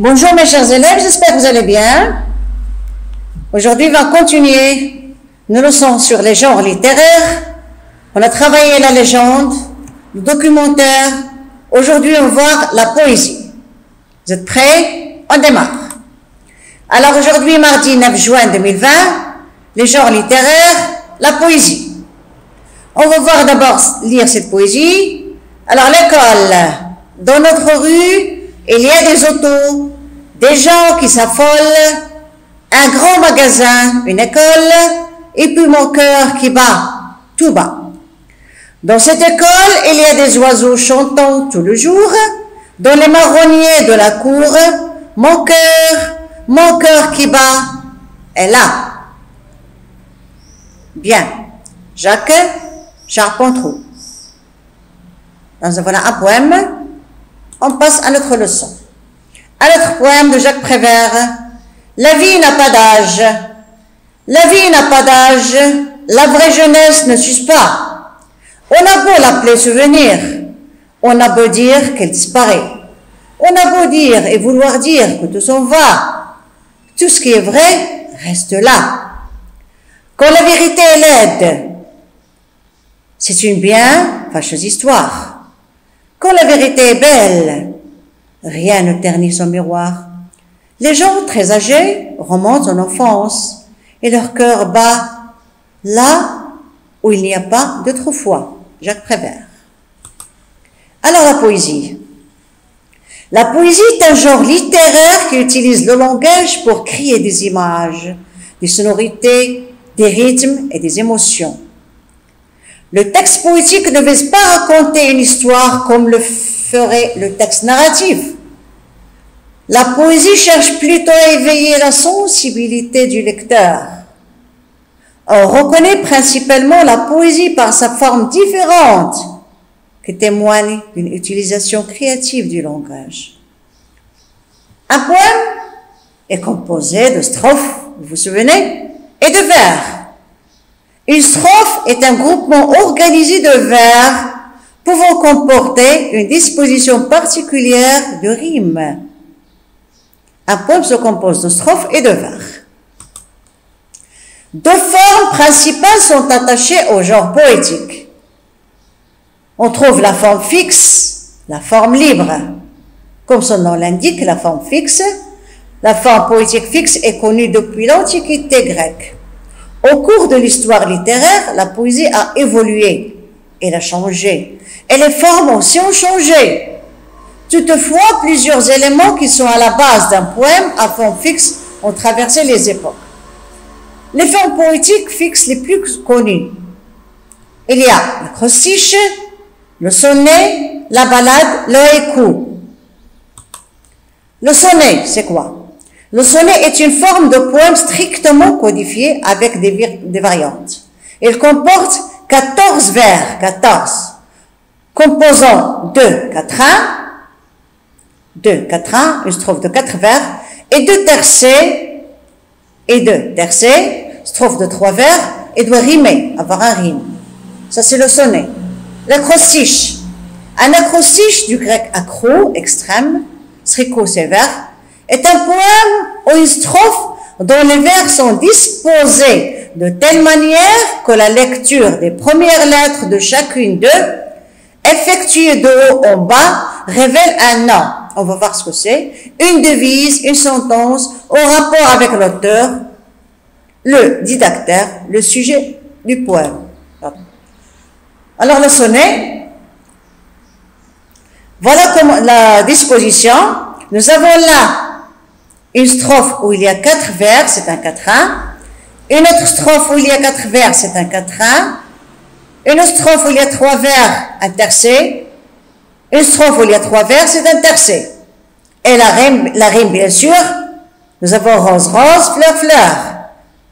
Bonjour mes chers élèves, j'espère que vous allez bien. Aujourd'hui, on va continuer nos leçons sur les genres littéraires. On a travaillé la légende, le documentaire. Aujourd'hui, on va voir la poésie. Vous êtes prêts? On démarre. Alors aujourd'hui, mardi 9 juin 2020, les genres littéraires, la poésie. On va voir d'abord lire cette poésie. Alors l'école, dans notre rue, il y a des autos, des gens qui s'affolent, un grand magasin, une école, et puis mon cœur qui bat, tout bas. Dans cette école, il y a des oiseaux chantant tout le jour. Dans les marronniers de la cour, mon cœur qui bat est là. Bien. Jacques Charpentreau. Donc voilà un poème. On passe à notre leçon. À notre poème de Jacques Prévert. La vie n'a pas d'âge. La vie n'a pas d'âge. La vraie jeunesse ne s'use pas. On a beau l'appeler souvenir. On a beau dire qu'elle disparaît. On a beau dire et vouloir dire que tout s'en va. Tout ce qui est vrai reste là. Quand la vérité est laide, c'est une bien fâcheuse histoire. Quand la vérité est belle, rien ne ternit son miroir. Les gens très âgés remontent en enfance et leur cœur bat là où il n'y a pas d'autrefois. Jacques Prévert. Alors la poésie. La poésie est un genre littéraire qui utilise le langage pour créer des images, des sonorités, des rythmes et des émotions. Le texte poétique ne vise pas à raconter une histoire comme le ferait le texte narratif. La poésie cherche plutôt à éveiller la sensibilité du lecteur. On reconnaît principalement la poésie par sa forme différente qui témoigne d'une utilisation créative du langage. Un poème est composé de strophes, vous vous souvenez, et de vers. Une strophe est un groupement organisé de vers pouvant comporter une disposition particulière de rime. Un poème se compose de strophes et de vers. Deux formes principales sont attachées au genre poétique. On trouve la forme fixe, la forme libre. Comme son nom l'indique, la forme fixe, la forme poétique fixe est connue depuis l'Antiquité grecque. Au cours de l'histoire littéraire, la poésie a évolué, elle a changé, et les formes aussi ont changé. Toutefois, plusieurs éléments qui sont à la base d'un poème à forme fixe ont traversé les époques. Les formes poétiques fixes les plus connues. Il y a l'acrostiche, le sonnet, la ballade, le haïku. Le sonnet, c'est quoi? Le sonnet est une forme de poème strictement codifié avec des variantes. Il comporte 14 vers, 14, composant deux quatrains, une strophe de 4 vers, et deux tercets, strophe de 3 vers, et doit rimer, avoir un rime. Ça, c'est le sonnet. L'acrostiche. Un acrostiche, du grec acro, extrême, striko, sévère, est un poème ou une strophe dont les vers sont disposés de telle manière que la lecture des premières lettres de chacune d'eux, effectuée de haut en bas, révèle un nom. On va voir ce que c'est. Une devise, une sentence, au rapport avec l'auteur, le didactère, le sujet du poème. Alors le sonnet, voilà comment la disposition. Nous avons là une strophe où il y a 4 vers, c'est un quatrain. Une autre strophe où il y a 4 vers, c'est un quatrain. Une autre strophe où il y a 3 vers, un tercet. Une strophe où il y a 3 vers, c'est un tercet. Et la rime, bien sûr, nous avons rose, rose, fleur, fleur.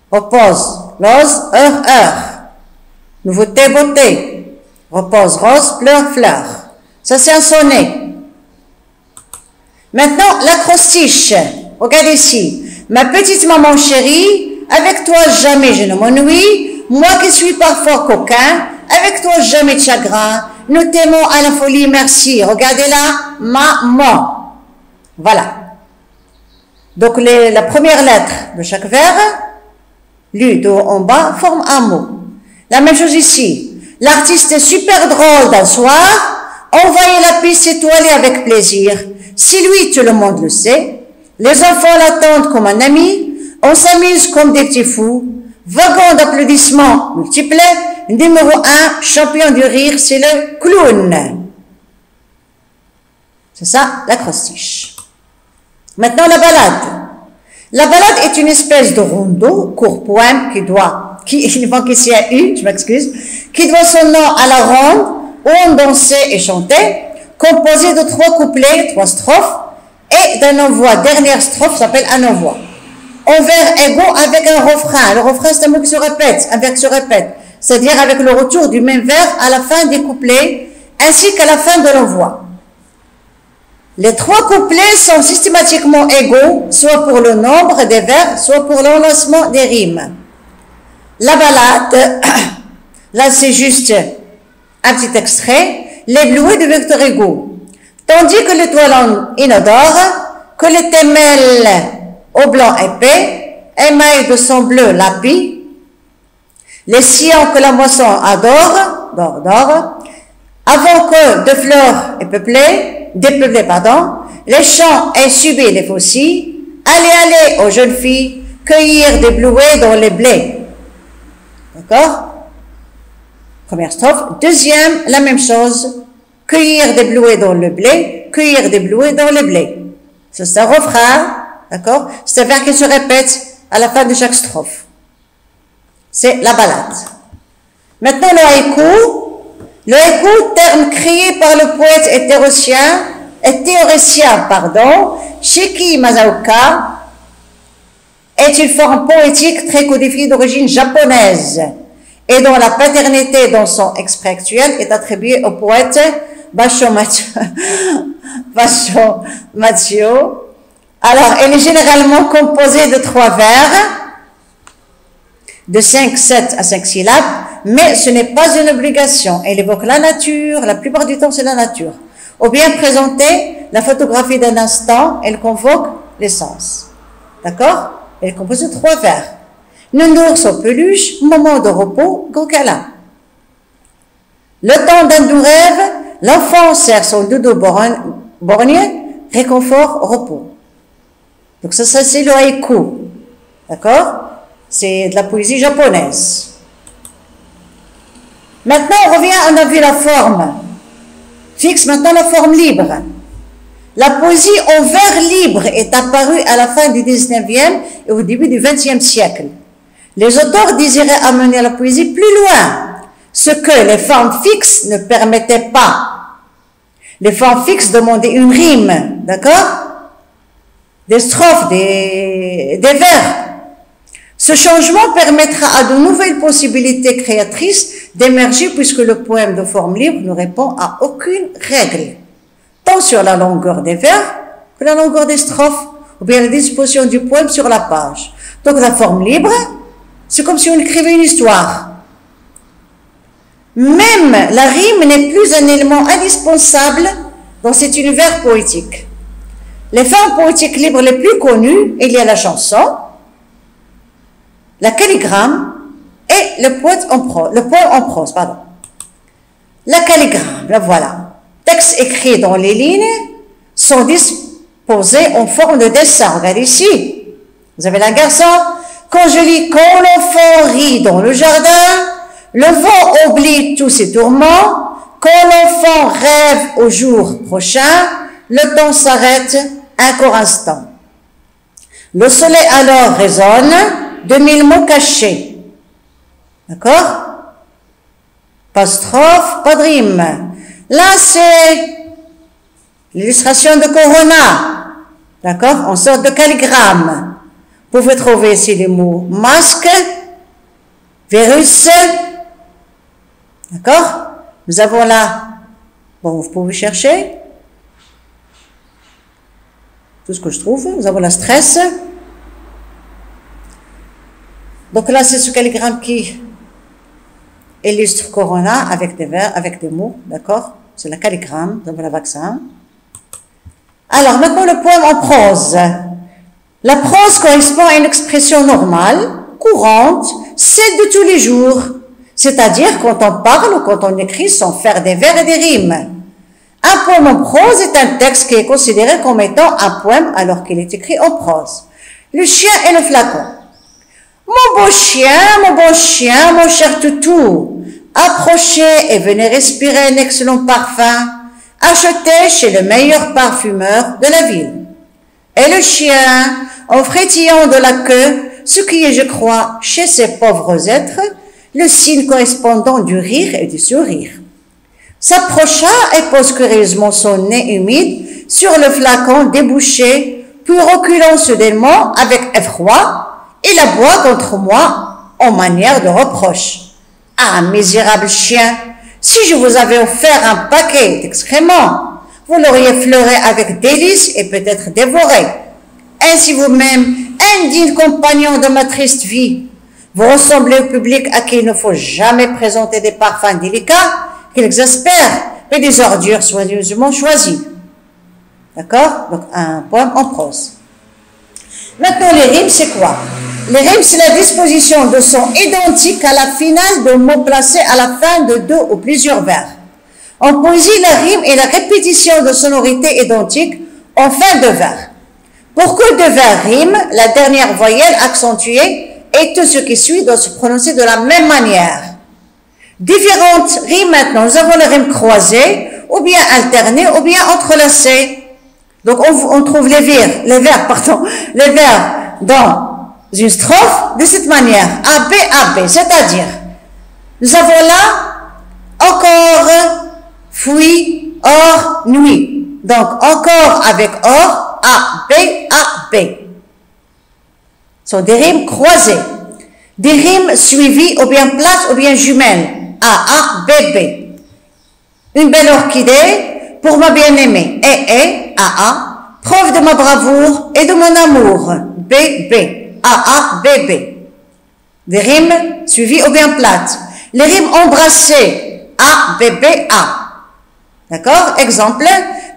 Repose, rose, heure, heure. Nouveauté, beauté. Repose, rose, fleur, fleur. Ça, c'est un sonnet. Maintenant, l'acrostiche. Regardez ici. Ma petite maman chérie, avec toi jamais je ne m'ennuie. Moi qui suis parfois coquin, avec toi jamais de chagrin. Nous t'aimons à la folie, merci. Regardez là, maman. Voilà. Donc, la première lettre de chaque vers, lu de haut en bas, forme un mot. La même chose ici. L'artiste est super drôle d'un soir. Envoyez la piste étoilée avec plaisir. Si lui, tout le monde le sait. Les enfants l'attendent comme un ami. On s'amuse comme des petits fous. Wagon d'applaudissements multiples. Numéro 1, champion du rire, c'est le clown. C'est ça, l'acrostiche. Maintenant, la balade. La balade est une espèce de rondeau, court poème il manque ici un U, je m'excuse, qui doit son nom à la ronde où on dansait et chantait, composé de 3 couplets, 3 strophes, et d'un envoi. Dernière strophe s'appelle un envoi. En vers égaux avec un refrain. Le refrain, c'est un mot qui se répète, un vers qui se répète, c'est-à-dire avec le retour du même vers à la fin des couplets, ainsi qu'à la fin de l'envoi. Les 3 couplets sont systématiquement égaux, soit pour le nombre des vers, soit pour l'enlacement des rimes. La balade, là c'est juste un petit extrait, l'ébloui de Victor Hugo. Tandis que l'étoile inodore, que les témelles au blanc épais, émaillent de son bleu lapis, les sillons que la moisson adore, avant que de fleurs dépeuplées, les champs aient subi les faucilles, allez aux jeunes filles, cueillir des blouets dans les blés. D'accord? Première strophe. Deuxième, la même chose. Cueillir des blouets dans le blé, cueillir des blouets dans le blé. C'est un refrain, d'accord? C'est un vers qui se répète à la fin de chaque strophe. C'est la balade. Maintenant, le haïku. Le haïku, terme créé par le poète et théoricien, Shiki Masaoka, est une forme poétique très codifiée d'origine japonaise et dont la paternité dans son extrait actuel est attribuée au poète Basho Matsuo. Alors, elle est généralement composée de 3 vers, de 5, 7 à 5 syllabes, mais ce n'est pas une obligation. Elle évoque la nature, la plupart du temps c'est la nature. Ou bien présenter la photographie d'un instant, elle convoque l'essence. D'accord? Elle est composée de 3 vers. Nounours aux peluches, moment de repos, gros câlin. Le temps d'un doux rêve, l'enfant serre son doudou borgne, réconfort, repos. Donc ça c'est le haïku. D'accord? C'est de la poésie japonaise. Maintenant, on a vu la forme fixe, maintenant la forme libre. La poésie en vers libre est apparue à la fin du 19e et au début du 20e siècle. Les auteurs désiraient amener la poésie plus loin, ce que les formes fixes ne permettaient pas. Les formes fixes demandaient une rime, d'accord? Des strophes, des vers. Ce changement permettra à de nouvelles possibilités créatrices d'émerger puisque le poème de forme libre ne répond à aucune règle, tant sur la longueur des vers que la longueur des strophes ou bien la disposition du poème sur la page. Donc la forme libre, c'est comme si on écrivait une histoire. Même la rime n'est plus un élément indispensable dans cet univers poétique. Les formes poétiques libres les plus connues, il y a la chanson, la calligramme et le poème en prose. La calligramme, la voilà. Textes écrits dans les lignes sont disposés en forme de dessin. Regardez ici. Vous avez un garçon. Quand je lis, quand l'enfant rit dans le jardin, le vent oublie tous ses tourments. Quand l'enfant rêve au jour prochain, le temps s'arrête un court instant. Le soleil alors résonne de 1000 mots cachés. D'accord? Pas de strophe, pas de rime. Là, c'est l'illustration de Corona. D'accord? En sorte de calligramme. Vous pouvez trouver ici les mots masque, virus. D'accord? Nous avons là, bon, vous pouvez chercher. Tout ce que je trouve. Nous avons la stress. Donc là, c'est ce calligramme qui illustre Corona avec des vers, avec des mots, d'accord? C'est la calligramme, nous avons le vaccin. Alors, maintenant le poème en prose. La prose correspond à une expression normale, courante, celle de tous les jours, c'est-à-dire quand on parle ou quand on écrit sans faire des vers et des rimes. Un poème en prose est un texte qui est considéré comme étant un poème alors qu'il est écrit en prose. Le chien et le flacon. Mon beau chien, mon bon chien, mon cher toutou, approchez et venez respirer un excellent parfum, acheté chez le meilleur parfumeur de la ville. Et le chien, en frétillant de la queue, ce qui est, je crois, chez ces pauvres êtres, le signe correspondant du rire et du sourire, s'approcha et pose curieusement son nez humide sur le flacon débouché, puis reculant soudainement avec effroi, il aboie contre moi en manière de reproche. Ah, misérable chien, si je vous avais offert un paquet d'excréments, vous l'auriez fleuré avec délice et peut-être dévoré. Ainsi vous-même, indigne compagnon de ma triste vie, vous ressemblez au public à qui il ne faut jamais présenter des parfums délicats qu'il exaspère, mais des ordures soigneusement choisies. D'accord? Donc, un poème en prose. Maintenant, les rimes, c'est quoi? Les rimes, c'est la disposition de sons identiques à la finale de mots placés à la fin de deux ou plusieurs vers. En poésie, la rime est la répétition de sonorités identiques en fin de vers. Pour que deux vers riment, la dernière voyelle accentuée et tout ce qui suit doit se prononcer de la même manière. Différentes rimes maintenant. Nous avons les rimes croisées, ou bien alternées, ou bien entrelacées. Donc, on trouve les vers dans une strophe de cette manière. A, B, A, B. C'est-à-dire, nous avons là, encore, fuit, or, nuit. Donc, encore avec or, A, B, A, B. Ce sont des rimes croisées. Des rimes suivies ou bien plates ou bien jumelles. A, B, B. Une belle orchidée pour ma bien-aimée. A, preuve de ma bravoure et de mon amour. B, B. A, B, B. Des rimes suivies ou bien plates. Les rimes embrassées. A, B, B, A. D'accord? Exemple,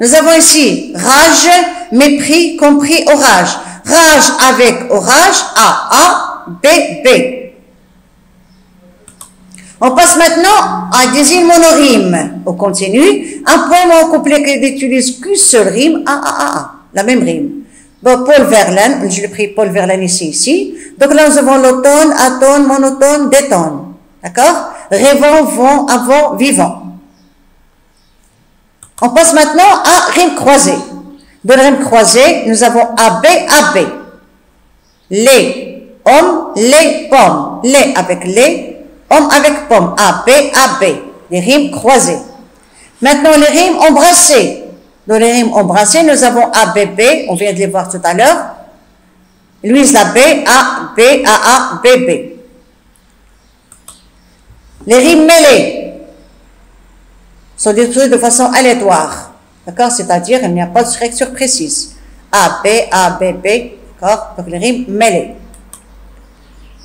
nous avons ici rage, mépris, compris, orage. Rage avec orage, A, B, B. On passe maintenant à des îles monorimes. On continue. Un poème en couplet qui n'utilise qu'une seule rime, A. La même rime. Bon, Paul Verlaine, je l'ai pris Paul Verlaine ici. Donc là, nous avons l'automne, atone, monotone, détone. D'accord? Rêvant, vent, avant, vivant. On passe maintenant à rime croisée. De la rime croisée, nous avons AB. Les, hommes, les, pommes. Les avec les, homme avec pomme. AB. Les rimes croisées. Maintenant, les rimes embrassées. Dans les rimes embrassées, nous avons ABB, on vient de les voir tout à l'heure. Louise la B, A, B, B. Les rimes mêlées sont détruites de façon aléatoire. D'accord? C'est-à-dire, il n'y a pas de structure précise. A, B, d'accord? Donc, les rimes mêlées.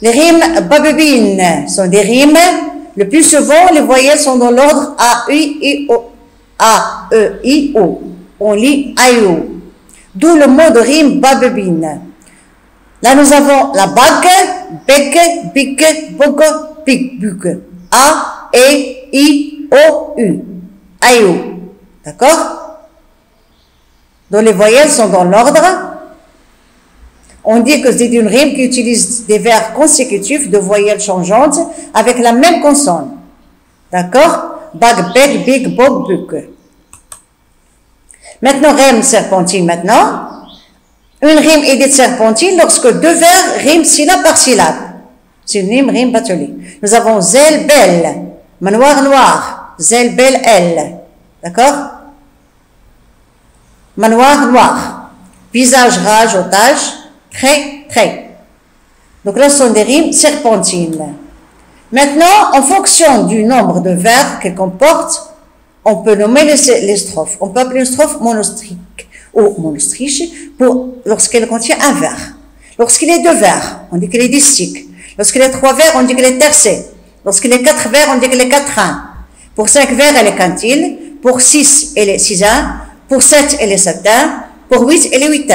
Les rimes bababines sont des rimes. Le plus souvent, les voyelles sont dans l'ordre A, U, I, O. A, E, I, O. On lit A-I-O. D'où le mot de rime bababine. Là, nous avons la bague, bec, bic, bog, pic, buc. A, E, I, O, U. A-I-O. D'accord? Donc, les voyelles sont dans l'ordre. On dit que c'est une rime qui utilise des vers consécutifs de voyelles changeantes avec la même consonne. D'accord? Bag, bec, big, bog, buc. Maintenant, rime serpentine maintenant. Une rime est dite serpentine lorsque deux vers riment syllabe par syllabe. Synonyme, rime, batterie. Nous avons zel, belle. Manoir, noir. Zel, belle, elle. D'accord? Manoir, noir. Visage, rage, otage. Trait. Donc là, ce sont des rimes serpentines. Maintenant, en fonction du nombre de vers qu'elles comportent, on peut nommer les strophes. On peut appeler une strophe monostrique ou monostriche lorsqu'elle contient un vers. Lorsqu'il est deux vers, on dit qu'elle est distique. Lorsqu'il est trois vers, on dit qu'elle est tercée. Lorsqu'il est quatre vers, on dit qu'elle est quatrain. Pour 5 vers, elle est quintile. Pour 6, elle est 6 Pour 7, elle est 7 Pour 8, elle est 8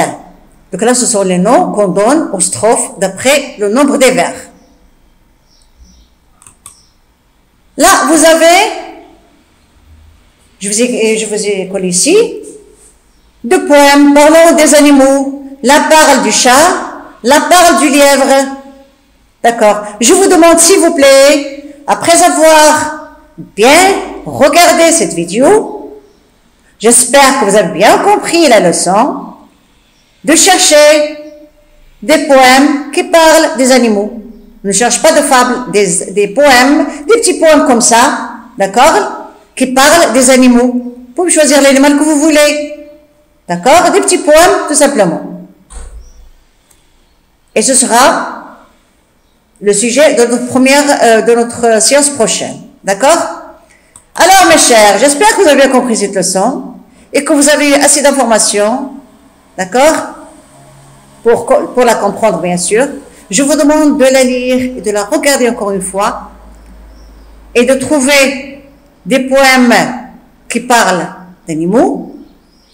Donc là, ce sont les noms qu'on donne aux strophes d'après le nombre des vers. Là, vous avez, je vous ai collé ici, deux poèmes parlant des animaux. La parle du chat, la parle du lièvre. D'accord. Je vous demande, s'il vous plaît, après avoir bien regardé cette vidéo, j'espère que vous avez bien compris la leçon, de chercher des poèmes qui parlent des animaux. Ne cherche pas de fables, des poèmes, des petits poèmes comme ça, d'accord, qui parlent des animaux. Vous pouvez choisir l'animal que vous voulez, d'accord, des petits poèmes, tout simplement. Et ce sera le sujet de de notre séance prochaine, d'accord? Alors, mes chers, j'espère que vous avez bien compris cette leçon et que vous avez eu assez d'informations, d'accord, pour la comprendre, bien sûr. Je vous demande de la lire et de la regarder encore une fois et de trouver des poèmes qui parlent d'animaux,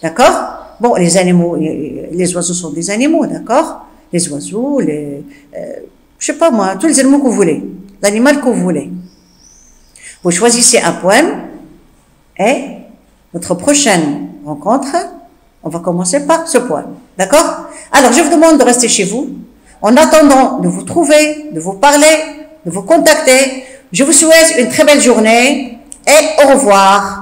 d'accord? Bon, les animaux, les oiseaux sont des animaux, d'accord? Les oiseaux, je sais pas moi, tous les animaux que vous voulez, l'animal que vous voulez. Vous choisissez un poème et notre prochaine rencontre, on va commencer par ce poème, d'accord? Alors, je vous demande de rester chez vous. En attendant de vous trouver, de vous parler, de vous contacter, je vous souhaite une très belle journée et au revoir.